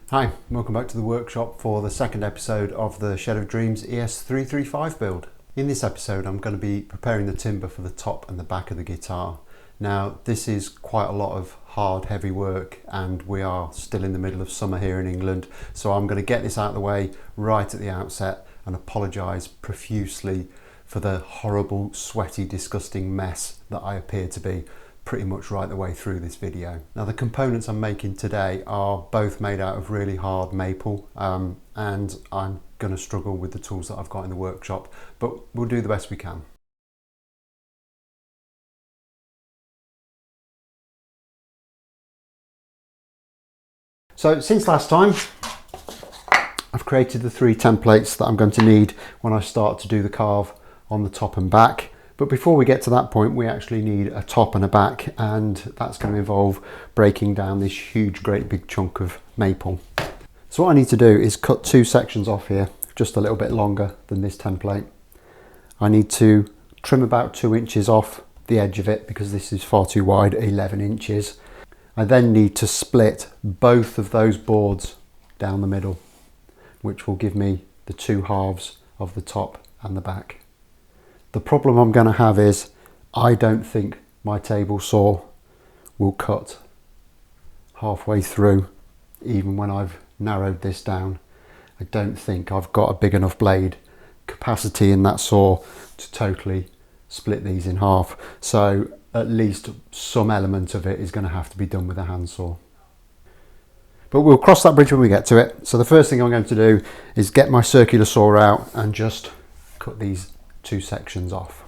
Hi, welcome back to the workshop for the second episode of the Shed of Dreams ES335 build. In this episode I'm going to be preparing the timber for the top and the back of the guitar. Now this is quite a lot of hard heavy work and we are still in the middle of summer here in England, so I'm going to get this out of the way right at the outset and apologise profusely for the horrible, sweaty, disgusting mess that I appear to be pretty much right the way through this video. Now the components I'm making today are both made out of really hard maple and I'm going to struggle with the tools that I've got in the workshop, but we'll do the best we can. So since last time I've created the three templates that I'm going to need when I start to do the carve on the top and back. But before we get to that point, we actually need a top and a back, and that's going to involve breaking down this huge, great big chunk of maple. So what I need to do is cut two sections off here, just a little bit longer than this template. I need to trim about 2 inches off the edge of it because this is far too wide, 11 inches. I then need to split both of those boards down the middle, which will give me the two halves of the top and the back. The problem I'm going to have is I don't think my table saw will cut halfway through, even when I've narrowed this down. I don't think I've got a big enough blade capacity in that saw to totally split these in half. So at least some element of it is going to have to be done with a handsaw. But we'll cross that bridge when we get to it. So the first thing I'm going to do is get my circular saw out and just cut these two sections off.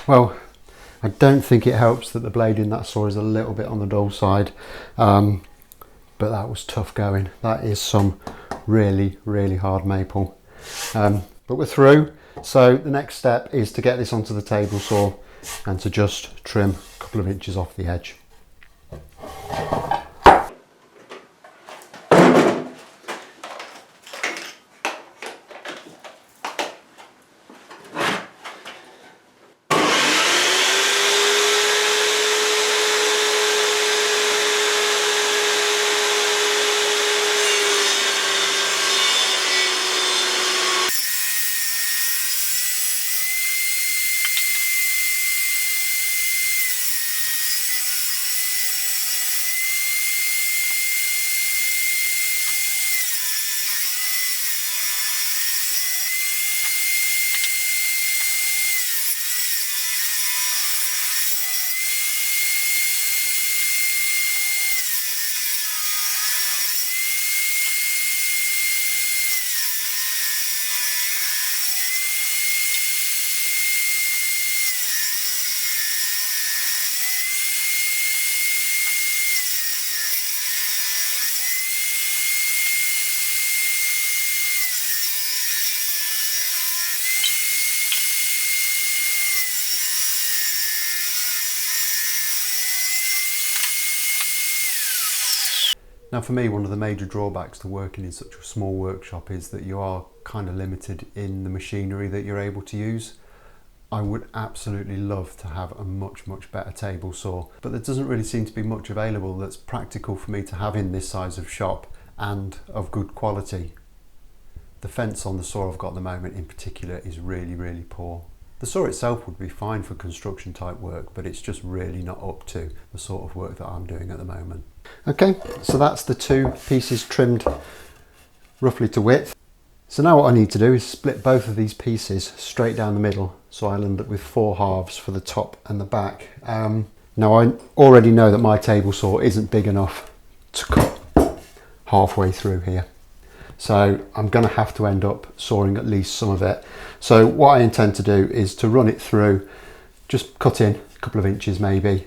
Well, I don't think it helps that the blade in that saw is a little bit on the dull side, but that was tough going. That is some really, really hard maple. But we're through. So the next step is to get this onto the table saw and to just trim a couple of inches off the edge. Now for me, one of the major drawbacks to working in such a small workshop is that you are kind of limited in the machinery that you're able to use. I would absolutely love to have a much better table saw, but there doesn't really seem to be much available that's practical for me to have in this size of shop and of good quality. The fence on the saw I've got at the moment in particular is really poor. The saw itself would be fine for construction type work, but it's just really not up to the sort of work that I'm doing at the moment. Okay, so that's the two pieces trimmed roughly to width. So now what I need to do is split both of these pieces straight down the middle, so I end up with 4 halves for the top and the back. Now I already know that my table saw isn't big enough to cut halfway through here, so I'm going to have to end up sawing at least some of it. So what I intend to do is to run it through, just cut in a couple of inches maybe,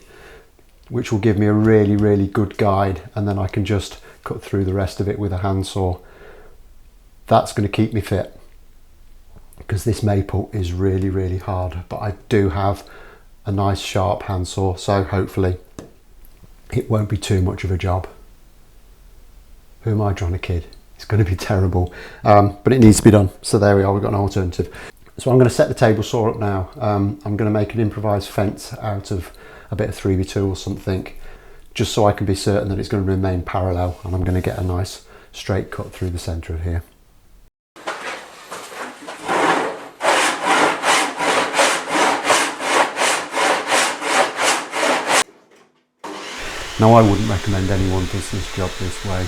which will give me a really good guide, and then I can just cut through the rest of it with a handsaw. That's going to keep me fit, because this maple is really hard, but I do have a nice sharp handsaw, so hopefully it won't be too much of a job. Who am I trying to kid? It's going to be terrible, but it needs to be done. So there we are, we've got an alternative. So I'm going to set the table saw up now. I'm going to make an improvised fence out of a bit of 3x2 or something, just so I can be certain that it's going to remain parallel, and I'm going to get a nice straight cut through the centre of here. Now I wouldn't recommend anyone does this job this way.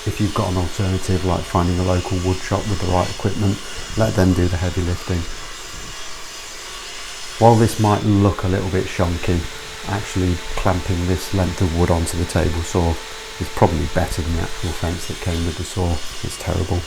If you've got an alternative, like finding a local wood shop with the right equipment, let them do the heavy lifting. While this might look a little bit shonky, actually clamping this length of wood onto the table saw is probably better than the actual fence that came with the saw. It's terrible.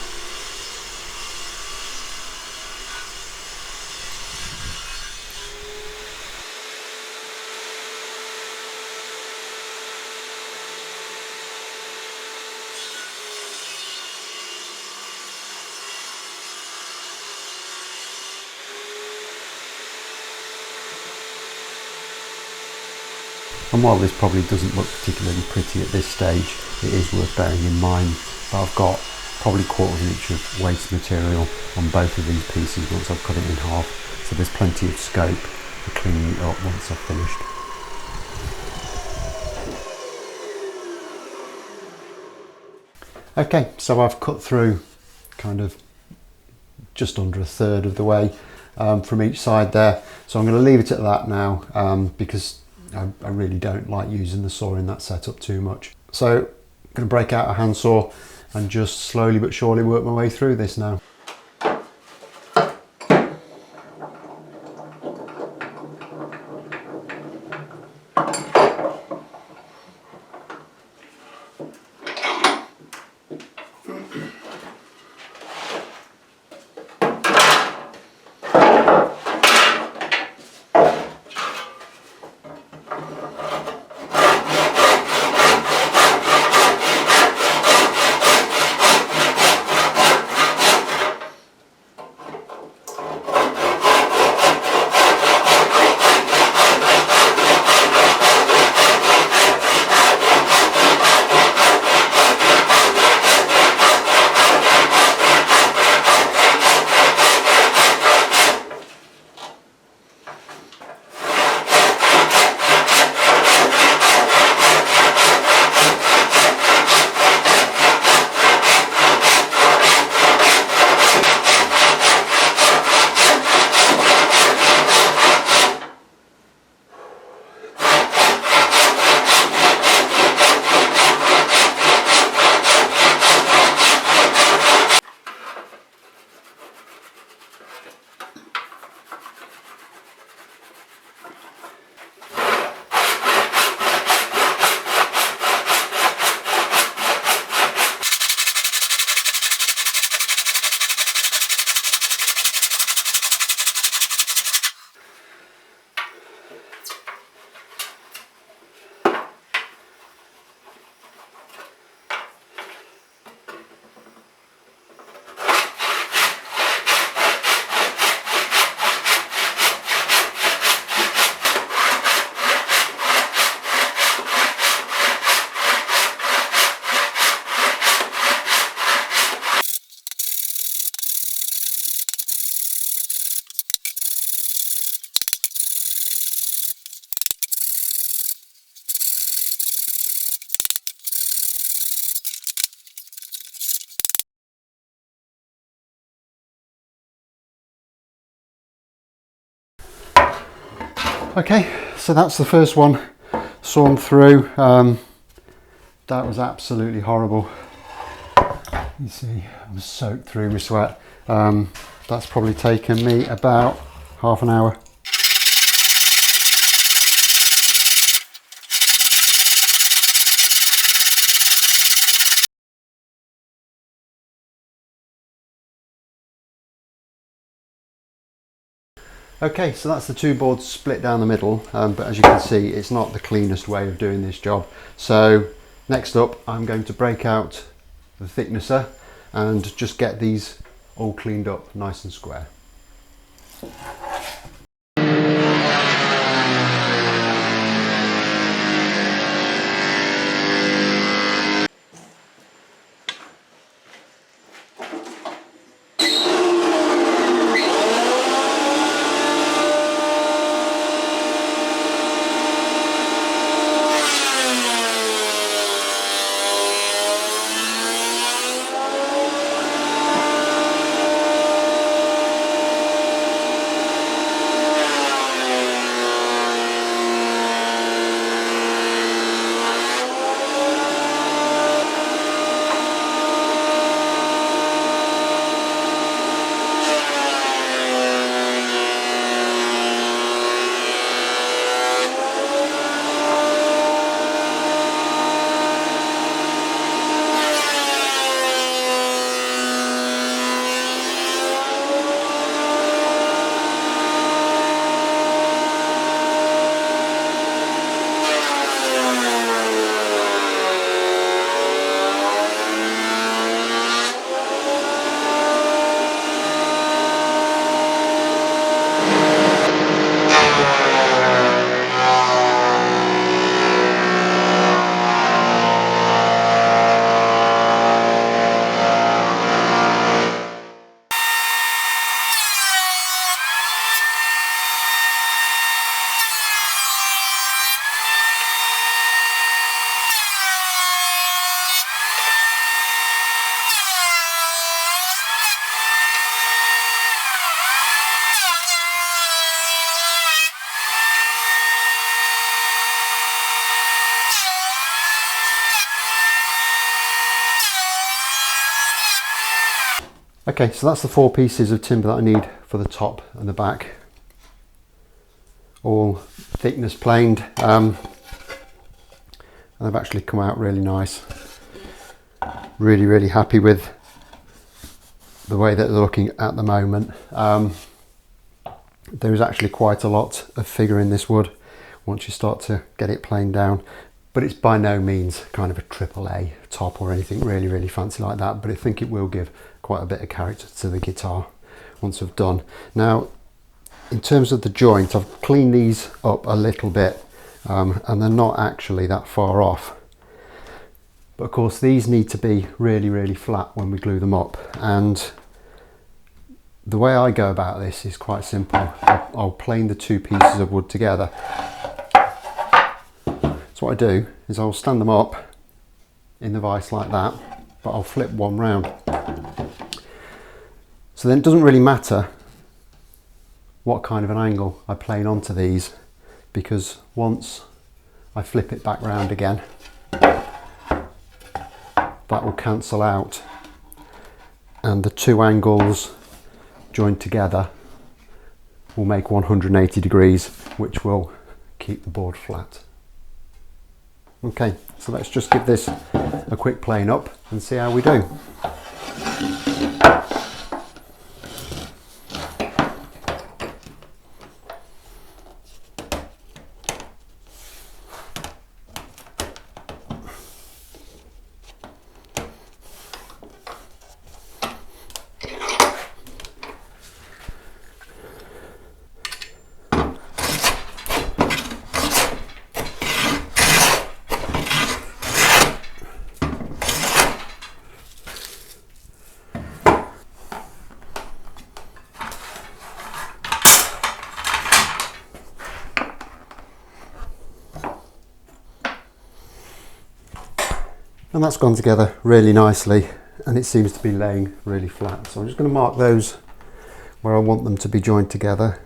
And while this probably doesn't look particularly pretty at this stage, it is worth bearing in mind that I've got probably 1/4 inch of waste material on both of these pieces once I've cut it in half, so there's plenty of scope for cleaning it up once I've finished. Okay, so I've cut through kind of just under 1/3 of the way from each side there, so I'm going to leave it at that now, because I really don't like using the saw in that setup too much. So I'm going to break out a handsaw and just slowly but surely work my way through this now. Okay, so that's the first one sawn through. That was absolutely horrible. You see, I'm soaked through with sweat. That's probably taken me about half an hour. Okay, so that's the two boards split down the middle, but as you can see, it's not the cleanest way of doing this job. So next up, I'm going to break out the thicknesser and just get these all cleaned up nice and square. Okay, so that's the 4 pieces of timber that I need for the top and the back. All thickness planed, and they've actually come out really nice. Really happy with the way that they're looking at the moment. There is actually quite a lot of figure in this wood once you start to get it planed down, but it's by no means kind of a AAA top or anything really fancy like that, but I think it will give quite a bit of character to the guitar once I've done. Now, in terms of the joint, I've cleaned these up a little bit, and they're not actually that far off. But of course, these need to be really flat when we glue them up. And the way I go about this is quite simple. I'll plane the 2 pieces of wood together. So what I do is I'll stand them up in the vise like that, but I'll flip one round. So then it doesn't really matter what kind of an angle I plane onto these, because once I flip it back round again, that will cancel out, and the 2 angles joined together will make 180 degrees, which will keep the board flat. Okay, so let's just give this a quick plane up and see how we do. And that's gone together really nicely, and it seems to be laying really flat. So I'm just going to mark those where I want them to be joined together.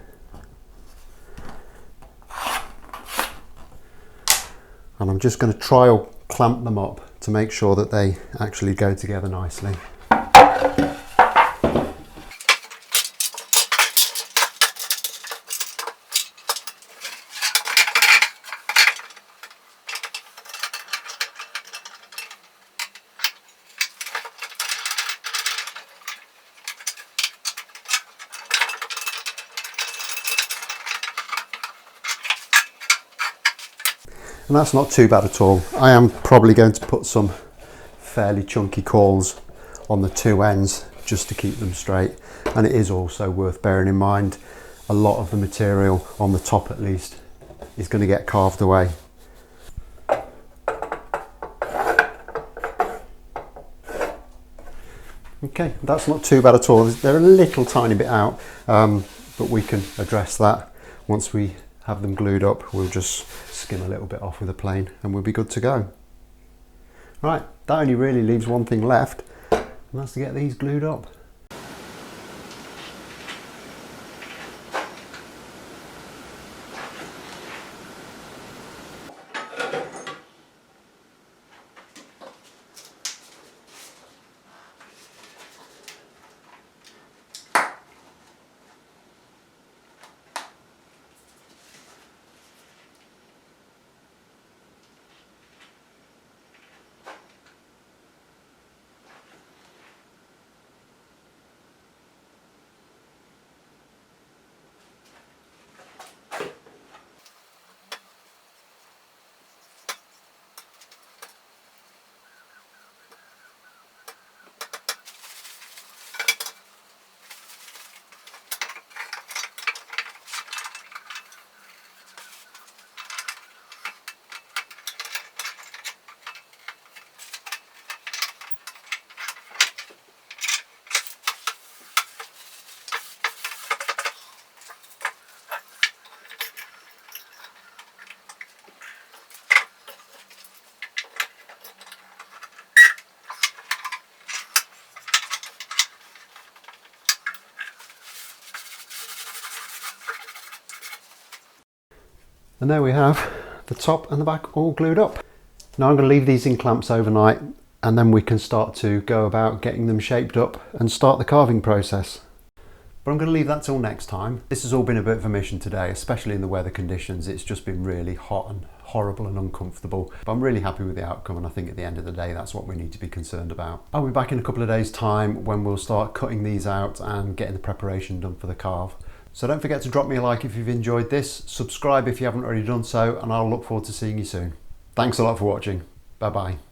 and I'm just going to trial clamp them up to make sure that they actually go together nicely. And that's not too bad at all. I am probably going to put some fairly chunky cawls on the two ends just to keep them straight. And it is also worth bearing in mind, a lot of the material on the top at least is going to get carved away. Okay, that's not too bad at all. They're a little tiny bit out, but we can address that once we have them glued up. We'll just skim a little bit off with a plane and we'll be good to go. Right, that only really leaves one thing left, and that's to get these glued up. And there we have the top and the back all glued up. Now I'm going to leave these in clamps overnight, and then we can start to go about getting them shaped up and start the carving process. But I'm going to leave that till next time. This has all been a bit of a mission today, especially in the weather conditions. It's just been really hot and horrible and uncomfortable. But I'm really happy with the outcome, and I think at the end of the day that's what we need to be concerned about. I'll be back in a couple of days' time when we'll start cutting these out and getting the preparation done for the carve. So don't forget to drop me a like if you've enjoyed this, subscribe if you haven't already done so, and I'll look forward to seeing you soon. Thanks a lot for watching. Bye bye.